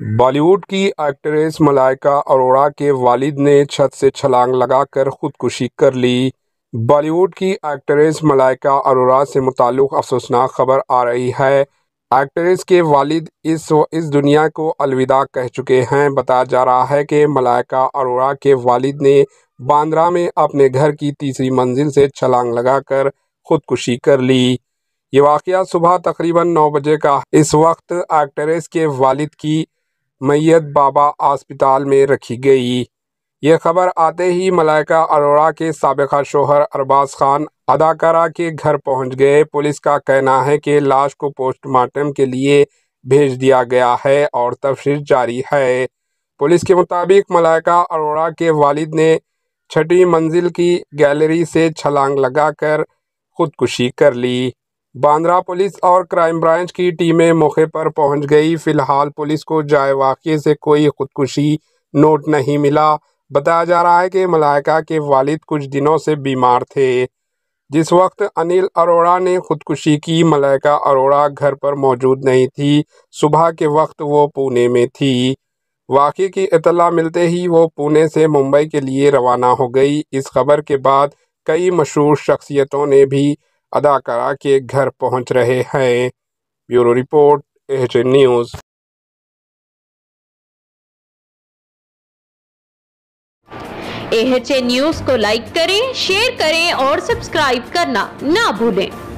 बॉलीवुड की एक्ट्रेस मलाइका अरोड़ा के वालिद ने छत से छलांग लगाकर खुदकुशी कर ली। बॉलीवुड की एक्ट्रेस मलाइका अरोड़ा से मुताल्लिक अफसोसनाक खबर आ रही है। एक्ट्रेस के वालिद इस दुनिया को अलविदा कह चुके हैं। बताया जा रहा है कि मलाइका अरोड़ा के वालिद ने बांद्रा में अपने घर की तीसरी मंजिल से छलांग लगाकर खुदकुशी कर ली। ये वाक़या सुबह तकरीबन 9 बजे का। इस वक्त एक्ट्रेस के वालिद की मैयत बाबा अस्पताल में रखी गई। यह खबर आते ही मलाइका अरोड़ा के साबिका शौहर अरबाज खान अदाकारा के घर पहुंच गए। पुलिस का कहना है कि लाश को पोस्टमार्टम के लिए भेज दिया गया है और तफ्तीश जारी है। पुलिस के मुताबिक मलाइका अरोड़ा के वालिद ने छठी मंजिल की गैलरी से छलांग लगाकर खुदकुशी कर ली। बांद्रा पुलिस और क्राइम ब्रांच की टीमें मौके पर पहुंच गई। फिलहाल पुलिस को जाए वाक़ये से कोई खुदकुशी नोट नहीं मिला। बताया जा रहा है कि मलाइका के वालिद कुछ दिनों से बीमार थे। जिस वक्त अनिल अरोड़ा ने खुदकुशी की, मलाइका अरोड़ा घर पर मौजूद नहीं थी। सुबह के वक्त वो पुणे में थी। वाक़ये की इत्तला मिलते ही वो पुणे से मुंबई के लिए रवाना हो गई। इस खबर के बाद कई मशहूर शख्सियतों ने भी अदाकारा के घर पहुंच रहे हैं। Bureau report, AHN news. AHN news को लाइक करें, शेयर करें और सब्सक्राइब करना ना भूलें।